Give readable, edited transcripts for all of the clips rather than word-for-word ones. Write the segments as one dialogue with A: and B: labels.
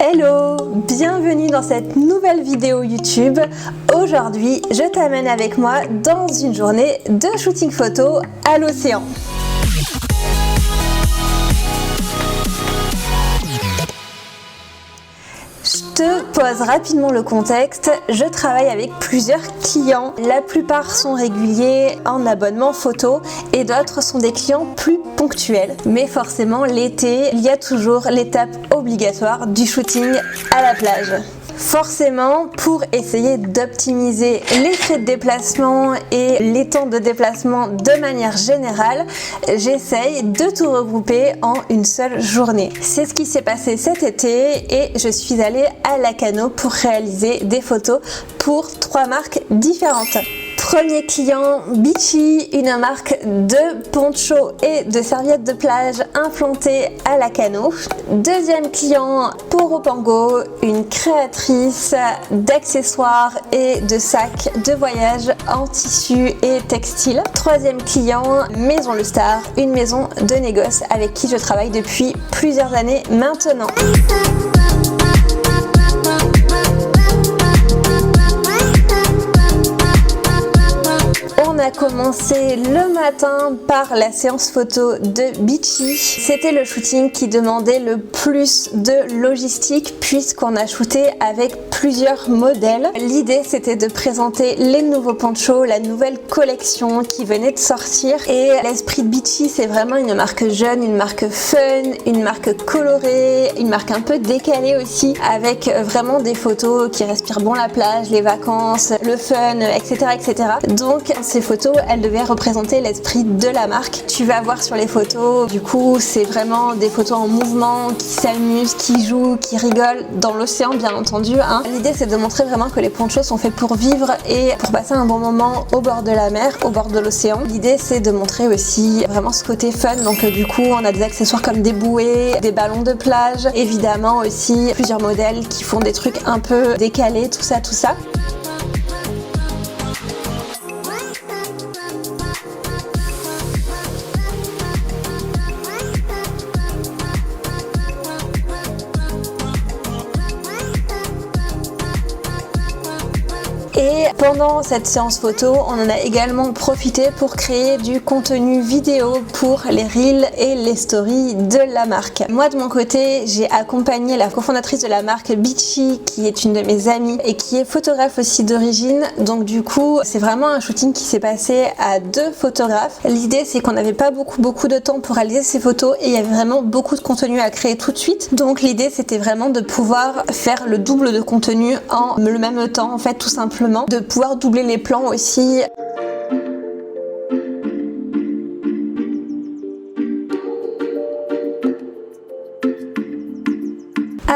A: Hello, bienvenue dans cette nouvelle vidéo YouTube. Aujourd'hui, je t'amène avec moi dans une journée de shooting photo à l'océan. Je te pose rapidement le contexte. Je travaille avec plusieurs clients. La plupart sont réguliers en abonnement photo et d'autres sont des clients plus ponctuels. Mais forcément, l'été, il y a toujours l'étape obligatoire du shooting à la plage. Forcément, pour essayer d'optimiser les frais de déplacement et les temps de déplacement de manière générale, j'essaye de tout regrouper en une seule journée. C'est ce qui s'est passé cet été et je suis allée à Lacano pour réaliser des photos pour 3 marques différentes. Premier client, Beachy, une marque de ponchos et de serviettes de plage implantées à Lacano. Deuxième client, Poropango, une créatrice d'accessoires et de sacs de voyage en tissu et textile. Troisième client, Maison Le Star, une maison de négoce avec qui je travaille depuis plusieurs années maintenant. On a commencé le matin par la séance photo de Beachy. C'était le shooting qui demandait le plus de logistique puisqu'on a shooté avec plusieurs modèles. L'idée c'était de présenter les nouveaux ponchos, la nouvelle collection qui venait de sortir. Et l'esprit de Beachy, c'est vraiment une marque jeune, une marque fun, une marque colorée, une marque un peu décalée aussi, avec vraiment des photos qui respirent bon la plage, les vacances, le fun, etc. etc. Donc ces photos, elles devaient représenter l'esprit de la marque. Tu vas voir sur les photos, du coup c'est vraiment des photos en mouvement, qui s'amusent, qui jouent, qui rigolent dans l'océan bien entendu. L'idée c'est de montrer vraiment que les ponchos sont faits pour vivre et pour passer un bon moment au bord de la mer, au bord de l'océan. L'idée c'est de montrer aussi vraiment ce côté fun, donc du coup on a des accessoires comme des bouées, des ballons de plage, évidemment aussi plusieurs modèles qui font des trucs un peu décalés, tout ça. Et pendant cette séance photo, on en a également profité pour créer du contenu vidéo pour les reels et les stories de la marque. Moi de mon côté, j'ai accompagné la cofondatrice de la marque Beachy, qui est une de mes amies et qui est photographe aussi d'origine. Donc du coup, c'est vraiment un shooting qui s'est passé à 2 photographes. L'idée c'est qu'on n'avait pas beaucoup de temps pour réaliser ces photos et il y avait vraiment beaucoup de contenu à créer tout de suite. Donc l'idée c'était vraiment de pouvoir faire le double de contenu en le même temps, en fait, tout simplement. De pouvoir doubler les plans aussi.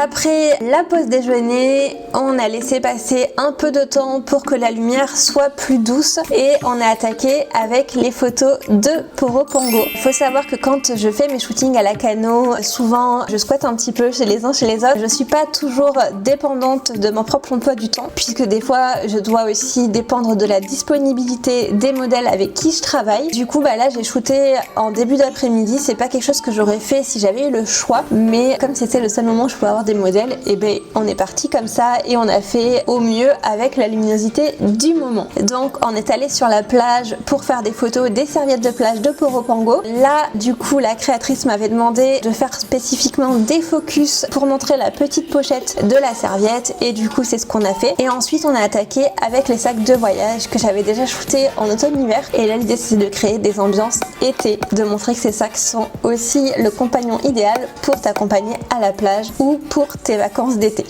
A: Après la pause déjeuner, on a laissé passer un peu de temps pour que la lumière soit plus douce et on a attaqué avec les photos de Poropango. Il faut savoir que quand je fais mes shootings à Lacano, souvent je squatte un petit peu chez les uns chez les autres. Je suis pas toujours dépendante de mon propre emploi du temps puisque des fois je dois aussi dépendre de la disponibilité des modèles avec qui je travaille. Du coup là j'ai shooté en début d'après-midi, c'est pas quelque chose que j'aurais fait si j'avais eu le choix, mais comme c'était le seul moment où je pouvais avoir des modèles, et ben on est parti comme ça et on a fait au mieux avec la luminosité du moment. Donc on est allé sur la plage pour faire des photos des serviettes de plage de Poropango. Là du coup la créatrice m'avait demandé de faire spécifiquement des focus pour montrer la petite pochette de la serviette et du coup c'est ce qu'on a fait. Et ensuite on a attaqué avec les sacs de voyage que j'avais déjà shooté en automne-hiver et là l'idée c'est de créer des ambiances été, de montrer que ces sacs sont aussi le compagnon idéal pour t'accompagner à la plage ou pour tes vacances d'été.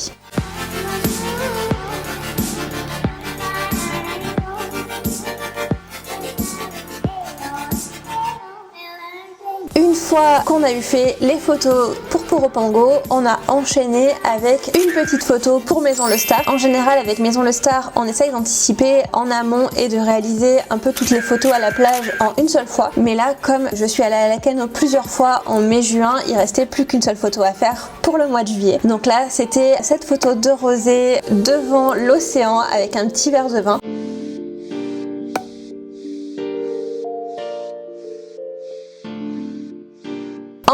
A: Une fois qu'on a eu fait les photos pour Poropango, on a enchaîné avec une petite photo pour Maison Le Star. En général avec Maison Le Star, on essaye d'anticiper en amont et de réaliser un peu toutes les photos à la plage en une seule fois. Mais là, comme je suis allée à Lacano plusieurs fois en mai-juin, il restait plus qu'une seule photo à faire pour le mois de juillet. Donc là, c'était cette photo de rosée devant l'océan avec un petit verre de vin.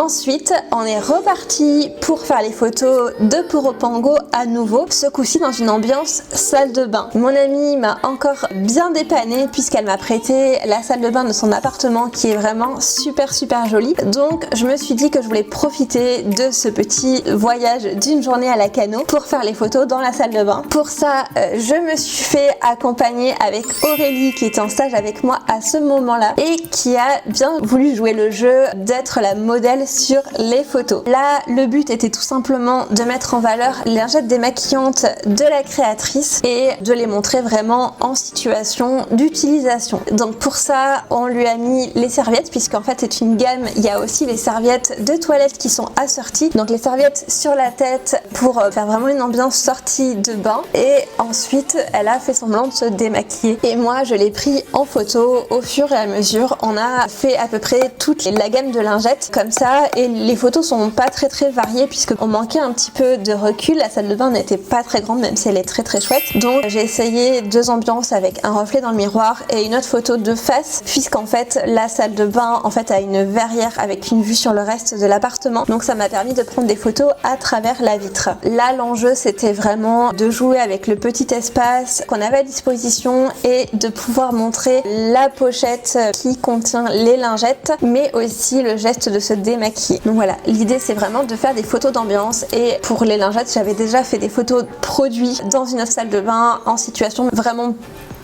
A: Ensuite, on est reparti pour faire les photos de Poropango à nouveau, ce coup-ci dans une ambiance salle de bain. Mon amie m'a encore bien dépannée puisqu'elle m'a prêté la salle de bain de son appartement qui est vraiment super jolie. Donc je me suis dit que je voulais profiter de ce petit voyage d'une journée à la Cano pour faire les photos dans la salle de bain. Pour ça, je me suis fait accompagner avec Aurélie qui était en stage avec moi à ce moment-là et qui a bien voulu jouer le jeu d'être la modèle sur les photos. Là, le but était tout simplement de mettre en valeur les lingettes démaquillantes de la créatrice et de les montrer vraiment en situation d'utilisation. Donc pour ça, on lui a mis les serviettes puisqu'en fait c'est une gamme, il y a aussi les serviettes de toilette qui sont assorties. Donc les serviettes sur la tête pour faire vraiment une ambiance sortie de bain et ensuite elle a fait semblant de se démaquiller et moi je l'ai pris en photo au fur et à mesure. On a fait à peu près toute la gamme de lingettes comme ça et les photos sont pas très variées puisqu'on manquait un petit peu de recul. La salle de bain n'était pas très grande même si elle est très chouette. Donc j'ai essayé deux ambiances avec un reflet dans le miroir et une autre photo de face puisqu'en fait la salle de bain en fait a une verrière avec une vue sur le reste de l'appartement. Donc ça m'a permis de prendre des photos à travers la vitre. Là l'enjeu c'était vraiment de jouer avec le petit espace qu'on avait à disposition et de pouvoir montrer la pochette qui contient les lingettes mais aussi le geste de se démaquiller. Donc voilà, l'idée c'est vraiment de faire des photos d'ambiance et pour les lingettes j'avais déjà fait des photos produits dans une autre salle de bain en situation vraiment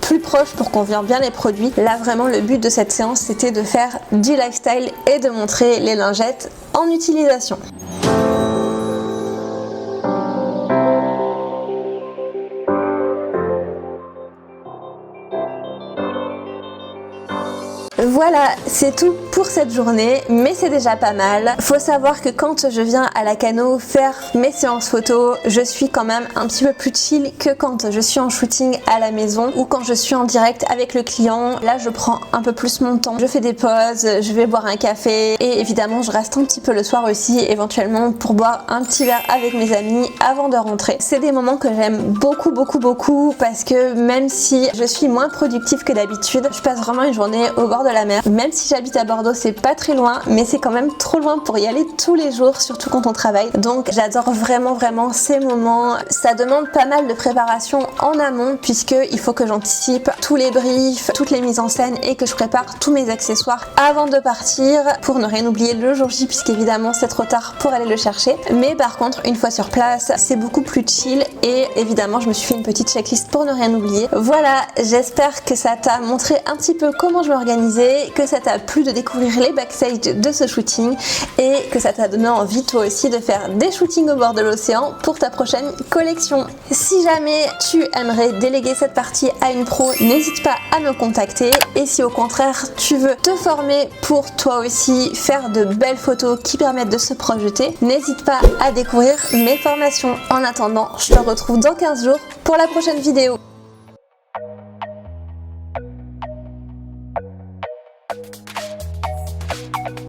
A: plus proche pour qu'on voit bien les produits. Là vraiment le but de cette séance c'était de faire du lifestyle et de montrer les lingettes en utilisation. Voilà, c'est tout pour cette journée, mais c'est déjà pas mal. Faut savoir que quand je viens à la Cano faire mes séances photos, je suis quand même un petit peu plus chill que quand je suis en shooting à la maison ou quand je suis en direct avec le client. Là, je prends un peu plus mon temps. Je fais des pauses, je vais boire un café et évidemment, je reste un petit peu le soir aussi, éventuellement pour boire un petit verre avec mes amis avant de rentrer. C'est des moments que j'aime beaucoup parce que même si je suis moins productive que d'habitude, je passe vraiment une journée au bord de la mer. Même si j'habite à Bordeaux, c'est pas très loin, mais c'est quand même trop loin pour y aller tous les jours, surtout quand on travaille. Donc j'adore vraiment ces moments. Ça demande pas mal de préparation en amont puisque il faut que j'anticipe tous les briefs, toutes les mises en scène et que je prépare tous mes accessoires avant de partir pour ne rien oublier le jour J puisqu'évidemment c'est trop tard pour aller le chercher. Mais par contre, une fois sur place, c'est beaucoup plus chill et évidemment je me suis fait une petite checklist pour ne rien oublier. Voilà, j'espère que ça t'a montré un petit peu comment je m'organisais, que ça t'a plu de découvrir les backstage de ce shooting et que ça t'a donné envie toi aussi de faire des shootings au bord de l'océan pour ta prochaine collection. Si jamais tu aimerais déléguer cette partie à une pro, n'hésite pas à me contacter et si au contraire tu veux te former pour toi aussi faire de belles photos qui permettent de se projeter, n'hésite pas à découvrir mes formations. En attendant, je te retrouve dans 15 jours pour la prochaine vidéo.